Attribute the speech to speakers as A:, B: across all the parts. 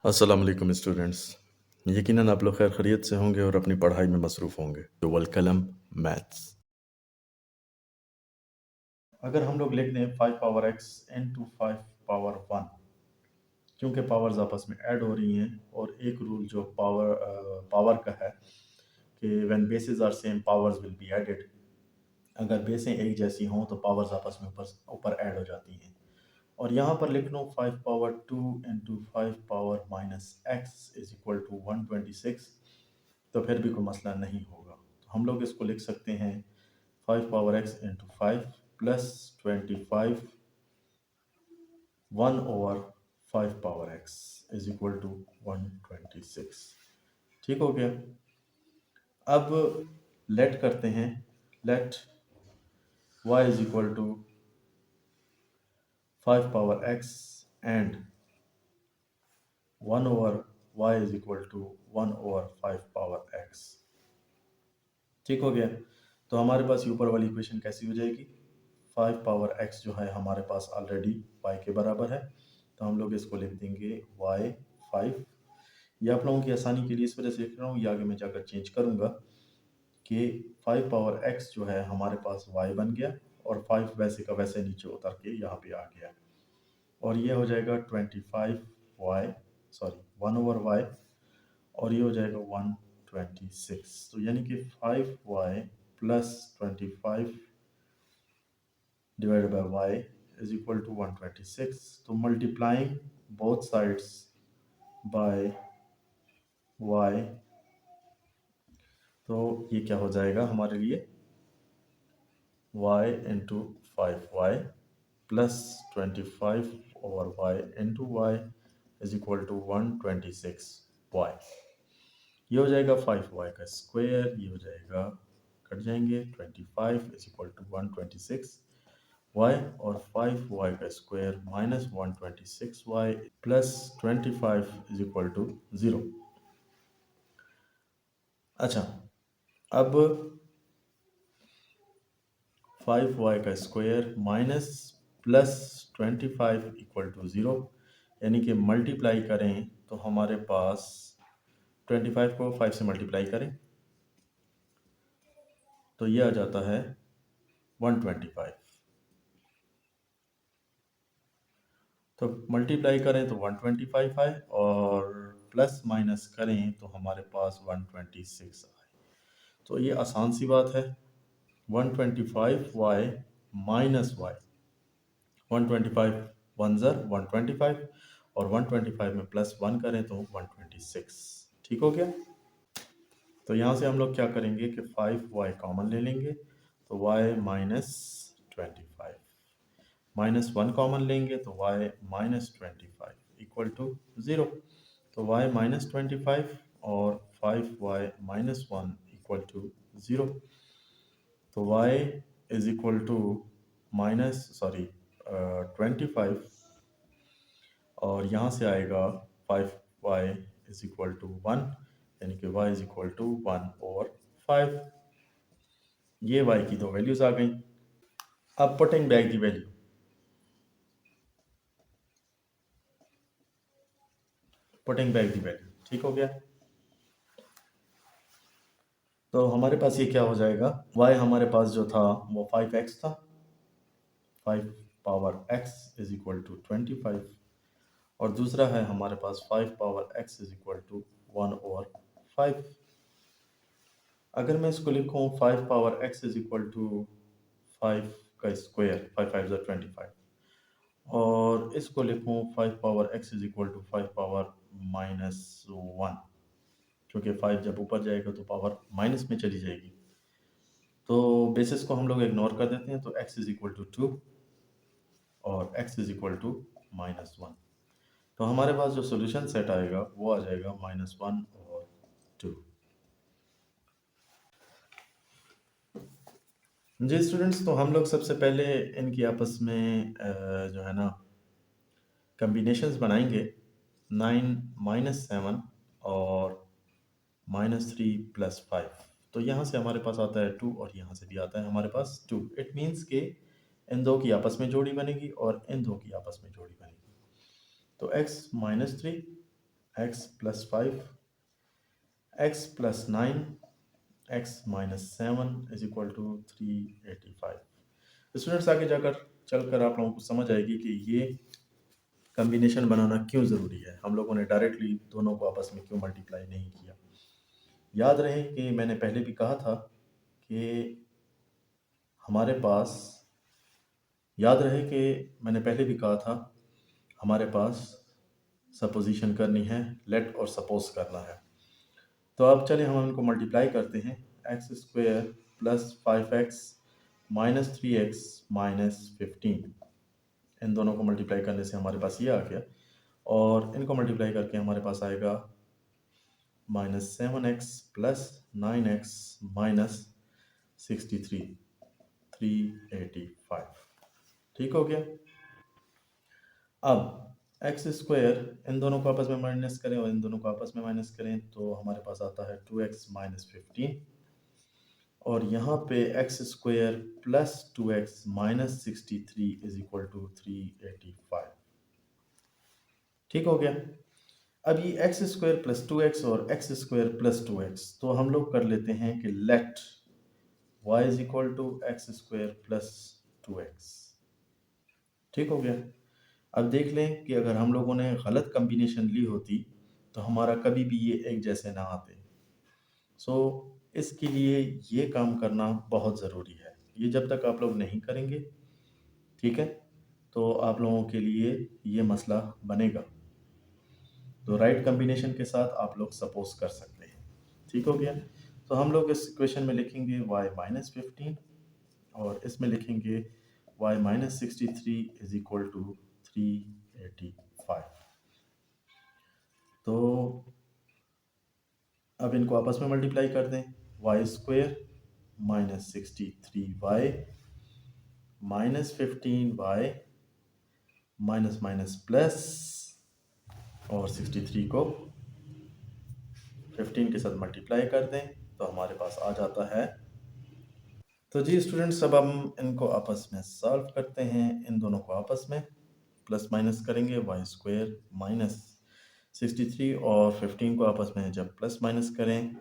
A: अस्सलाम वालेकुम स्टूडेंट्स। यकीनन आप लोग खैर खैरियत से होंगे और अपनी पढ़ाई में मसरूफ़ होंगे। तो वलकलम मैथ्स। अगर हम लोग लिख दें 5 पावर x इंटू 5 पावर 1, क्योंकि पावर्स आपस में ऐड हो रही हैं और एक रूल जो पावर का है कि when bases are same powers will be added. अगर बेसें एक जैसी हों तो पावर्स आपस में ऊपर ऊपर ऐड हो जाती हैं। और यहाँ पर लिख लो 5 power 2 into 5 power minus x is equal to 126, तो फिर भी कोई मसला नहीं होगा। तो हम लोग इसको लिख सकते हैं 5 power x into 5 plus 25 1 over 5 power x is equal to 126। ठीक हो गया। अब लेट करते हैं, let y is equal to 5 power x and 1 over y is equal to 1 over 5 power x। ठीक हो गया। तो हमारे पास ऊपर वाली इक्वेशन कैसी हो जाएगी? 5 पावर x जो है हमारे पास ऑलरेडी y के बराबर है, तो हम लोग इसको लिख देंगे y 5। ये आप लोगों की आसानी के लिए इस वजह से लिख रहा हूँ, ये आगे मैं जाकर चेंज करूँगा कि 5 पावर x जो है हमारे पास y बन गया और 5 वैसे का वैसे नीचे उतर के यहाँ पे आ गया और ये हो जाएगा 25y, सॉरी 1 ओवर y, और ये हो जाएगा 126। तो यानी कि 5y plus 25 divided by y is equal to 126। तो multiplying both sides by y, तो ये क्या हो जाएगा हमारे लिए y into 5y plus 25 over y into y is equal to 126y। ये हो जाएगा 5y का स्क्वायर, ये हो जाएगा, कट जाएंगे, 25 इज इक्वल टू 126y और 5y का square minus 126y plus 25 is equal to 0। अच्छा, अब 5y का square minus plus 25 equal to 0, यानी कि मल्टीप्लाई करें तो हमारे पास 25 को 5 से मल्टीप्लाई करें तो ये आ जाता है 125। तो मल्टीप्लाई करें तो 125 आए और प्लस माइनस करें तो हमारे पास 126 आए। तो ये आसान सी बात है, 125y माइनस y, 125 वन ज़र 125 और 125 में प्लस 1 करें तो 126। ठीक हो गया। तो यहाँ से हम लोग क्या करेंगे कि 5y कॉमन ले लेंगे तो y माइनस 25, माइनस 1 कॉमन लेंगे तो y माइनस 25 इक्वल टू 0। तो y माइनस 25 और 5y माइनस 1 इक्वल टू 0। तो y is equal to minus 25 और यहाँ से आएगा 5y इज इक्वल टू 1, यानी कि y is equal to 1 over 5। ये y की दो वैल्यूज आ गई। अब putting back the value, putting back the value, ठीक हो गया। तो हमारे पास ये क्या हो जाएगा, y हमारे पास जो था वो 5x था, 5 power x is equal to 25, और दूसरा है हमारे पास 5 power x is equal to 1 over 5। अगर मैं इसको लिखूँ 5 power x is equal to 5 का स्क्वायर, 5 5 ज़ा 25, और इसको लिखूँ 5 power x is equal to 5 power minus 1, क्योंकि 5 जब ऊपर जाएगा तो पावर माइनस में चली जाएगी। तो बेसिस को हम लोग इग्नोर कर देते हैं, तो x इज इक्वल टू 2 और x is equal to minus 1। तो हमारे पास जो सोल्यूशन सेट आएगा वो आ जाएगा माइनस 1 और 2। जी स्टूडेंट्स, तो हम लोग सबसे पहले इनकी आपस में जो है ना कम्बिनेशंस बनाएंगे, 9 माइनस 7 और माइनस 3 प्लस 5। तो यहाँ से हमारे पास आता है 2 और यहाँ से भी आता है हमारे पास 2। इट मीन्स के इन दो की आपस में जोड़ी बनेगी और इन दो की आपस में जोड़ी बनेगी। तो x minus 3 x plus 5, x plus 9, x minus 7 is equal to 385। Students आगे जाकर चलकर आप लोगों को समझ आएगी कि ये कम्बिनेशन बनाना क्यों ज़रूरी है, हम लोगों ने डायरेक्टली दोनों को आपस में क्यों मल्टीप्लाई नहीं किया। याद रहे कि मैंने पहले भी कहा था कि हमारे पास याद रहे कि मैंने पहले भी कहा था हमारे पास सपोजिशन करनी है, लेट और सपोज करना है। तो अब चलिए हम इनको मल्टीप्लाई करते हैं। X square plus 5x minus 3x minus 15, इन दोनों को मल्टीप्लाई करने से हमारे पास ये आ गया, और इनको मल्टीप्लाई करके हमारे पास आएगा -7x प्लस 9x माइनस 63, 385। ठीक हो गया। अब एक्स स्क्वायर, इन दोनों को आपस में माइनस करें और इन दोनों को आपस में माइनस करें तो हमारे पास आता है 2x माइनस 15, और यहाँ पे x square plus 2x minus 63 is equal to 385। ठीक हो गया। अब ये एक्स स्क्वायर प्लस 2x और एक्स स्क्वायर प्लस 2x, तो हम लोग कर लेते हैं कि let y is equal to x square plus 2x। ठीक हो गया। अब देख लें कि अगर हम लोगों ने गलत कम्बिनेशन ली होती तो हमारा कभी भी ये एक जैसे ना आते। सो इसके लिए ये काम करना बहुत ज़रूरी है। ये जब तक आप लोग नहीं करेंगे, ठीक है, तो आप लोगों के लिए ये मसला बनेगा। तो राइट कम्बिनेशन के साथ आप लोग सपोज कर सकते हैं। ठीक हो गया। तो हम लोग इस इक्वेशन में लिखेंगे y माइनस 15, और इसमें लिखेंगे y minus 63 is equal to 385। तो अब इनको आपस में मल्टीप्लाई कर दें। Y square minus 63y minus 15y minus minus plus, और 63 को 15 के साथ मल्टीप्लाई कर दें तो हमारे पास आ जाता है। तो जी स्टूडेंट्स, अब हम इनको आपस में सॉल्व करते हैं। इन दोनों को आपस में प्लस माइनस करेंगे। वाई स्क्वेयर माइनस 63 और 15 को आपस में जब प्लस माइनस करें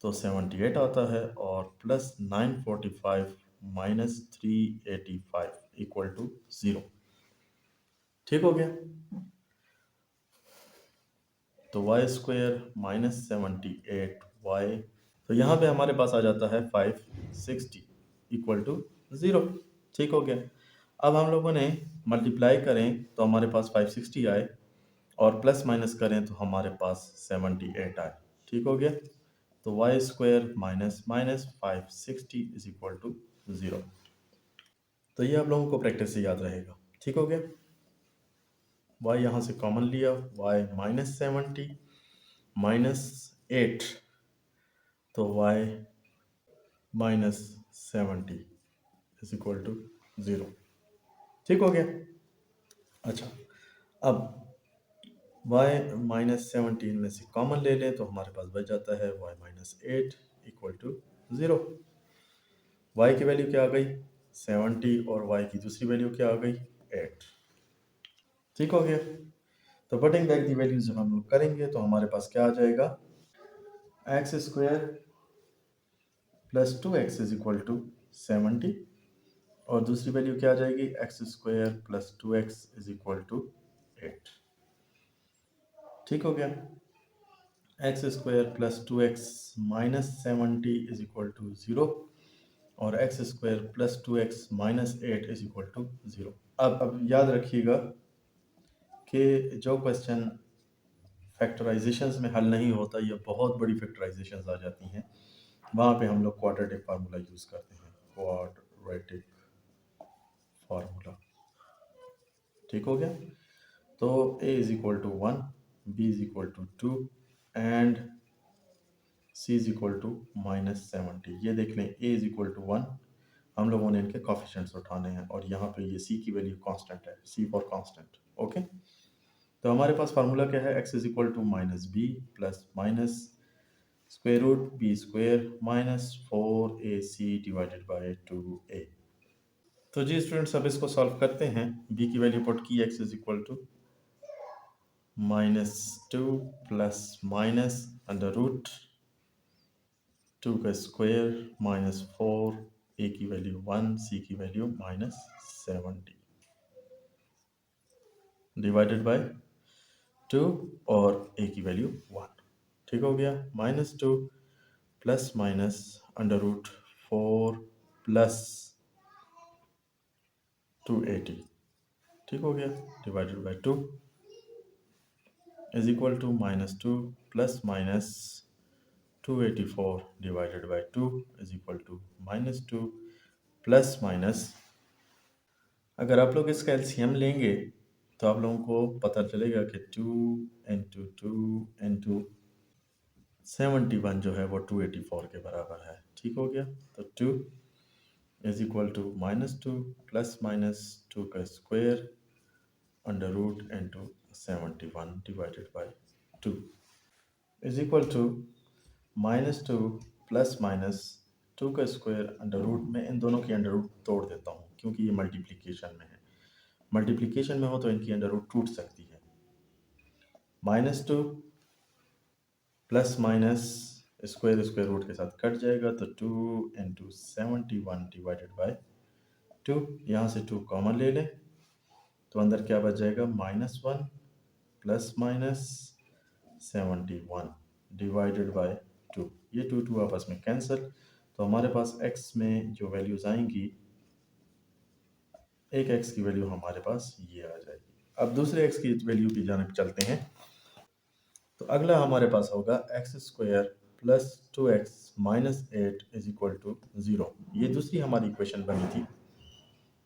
A: तो 78 आता है, और प्लस 945 माइनस 385 इक्वल टू 0। ठीक हो गया। तो वाई स्क्वेयर माइनस 78y, तो यहाँ पे हमारे पास आ जाता है 560 इक्वल टू 0। ठीक हो गया। अब हम लोगों ने मल्टीप्लाई करें तो हमारे पास 560 आए, और प्लस माइनस करें तो हमारे पास 78 आए। ठीक हो गया। तो y square minus minus 560 is equal to 0। तो ये आप लोगों को प्रैक्टिस से याद रहेगा। ठीक हो गया। वाई यहाँ से कॉमन लिया, वाई माइनस 70 माइनस 8, तो y minus 70 is equal to 0। ठीक हो गया। अच्छा, अब y माइनस 17 में से कॉमन ले लें तो हमारे पास बच जाता है y minus 8 equal to 0। y की वैल्यू क्या आ गई 70, और y की दूसरी वैल्यू क्या आ गई 8। ठीक हो गया। तो पुटिंग बैक दी वैल्यूज जब हम लोग करेंगे तो हमारे पास क्या आ जाएगा, x square plus 2x is equal to 70, और दूसरी वैल्यू क्या आ जाएगी x square plus 2x is equal to 8। ठीक हो गया। X square plus 2x minus 70 is equal to 0, और x square plus 2x minus 8 is equal to 0। अब याद रखिएगा कि जो क्वेश्चन फैक्टराइजेशंस में हल नहीं होता या बहुत बड़ी फैक्टराइजेशंस आ जाती हैं, वहाँ पे हम लोग क्वाड्रेटिक फार्मूला यूज़ करते हैं, क्वाड्रेटिक फार्मूला। ठीक हो गया। तो a is equal to 1, b is equal to 2 and c is equal to minus 70। ये देख लें, a इज इक्वल टू 1, हम लोगों ने इनके कोफिशिएंट्स उठाने हैं, और यहाँ पे ये c की वैल्यू कांस्टेंट है, c फॉर कांस्टेंट। ओके। तो हमारे पास फार्मूला क्या है, x is equal to minus b plus minus square root b square minus 4ac divided by 2a। तो जी स्टूडेंट्स, अब इसको सॉल्व करते हैं। b की वैल्यू पुट की, x is equal to -2 plus minus under root 2 का स्क्वायर -4, ए की value 1, सी की वैल्यू -70 डिवाइडेड बाय 2 और ए की वैल्यू 1। ठीक हो गया। -2 plus minus under root 4 plus 280। ठीक हो गया। Divided by 2 is equal to -2 plus minus 284 divided by 2 is equal to -2 plus minus. अगर आप लोग इसका एलसीएम लेंगे तो आप लोगों को पता चलेगा कि 2 इंटू 2 इंटू 71 जो है वो 284 के बराबर है। ठीक हो गया। तो 2 is equal to -2 plus minus 2 का square under root into 71 divided by 2 is equal to -2 plus minus 2 का स्क्वायर अंडर रूट में इन दोनों की अंडर रूट तोड़ देता हूँ क्योंकि ये मल्टीप्लिकेशन में है। मल्टीप्लिकेशन में हो तो इनकी अंडर रूट टूट सकती है। -2 plus minus square square root के साथ कट जाएगा तो 2 इंटू 71 डिवाइडेड बाय 2। यहाँ से 2 कॉमन ले लें तो अंदर क्या बच जाएगा -1 प्लस माइनस 71 डिवाइडेड बाय 2। ये 2 आपस में कैंसिल तो हमारे पास x में जो वैल्यूज आएंगी, एक x की वैल्यू हमारे पास ये आ जाएगी। अब दूसरे x की वैल्यू की जानब चलते हैं। तो अगला हमारे पास होगा x square plus 2x minus 8 is equal to 0। ये दूसरी हमारी इक्वेशन बनी थी।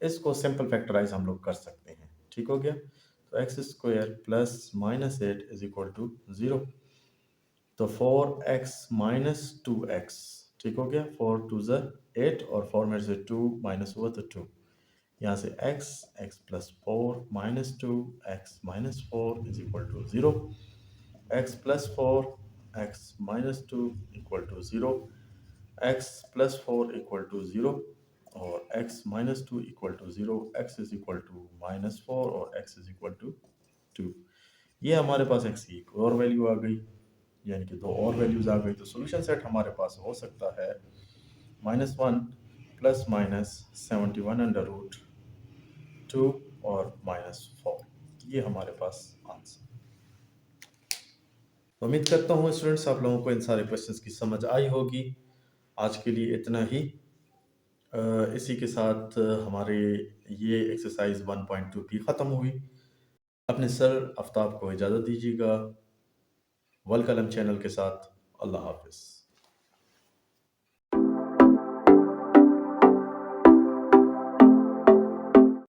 A: इसको सिंपल फैक्टराइज हम लोग कर सकते हैं। ठीक हो गया। तो x square plus minus 8 is equal to 0। तो 4x माइनस 2x। ठीक हो गया। 4 2 ज़ा 8 और 4 में से 2 माइनस हुआ तो 2। यहाँ से x plus 4 minus 2 x minus 4 is equal to 0। x plus 4 x minus 2 equal to 0। x plus 4 equal to 0 और x minus 2 equal to 0। x is equal to -4 और x इज इक्वल टू 2। ये हमारे पास x की एक और value आ गई, यानी कि दो और वैल्यूज आ गई। तो सॉल्यूशन सेट हमारे पास हो सकता है -1 प्लस माइनस 71 अंडर रूट 2 और -4। ये हमारे पास आंसर। उम्मीद करता हूँ स्टूडेंट्स आप लोगों को इन सारे क्वेश्चंस की समझ आई होगी। आज के लिए इतना ही। इसी के साथ हमारे ये एक्सरसाइज 1.2 भी ख़त्म हुई। अपने सर आफ्ताब को इजाज़त दीजिएगा। वल कलम चैनल के साथ। अल्लाह हाफ़िज़।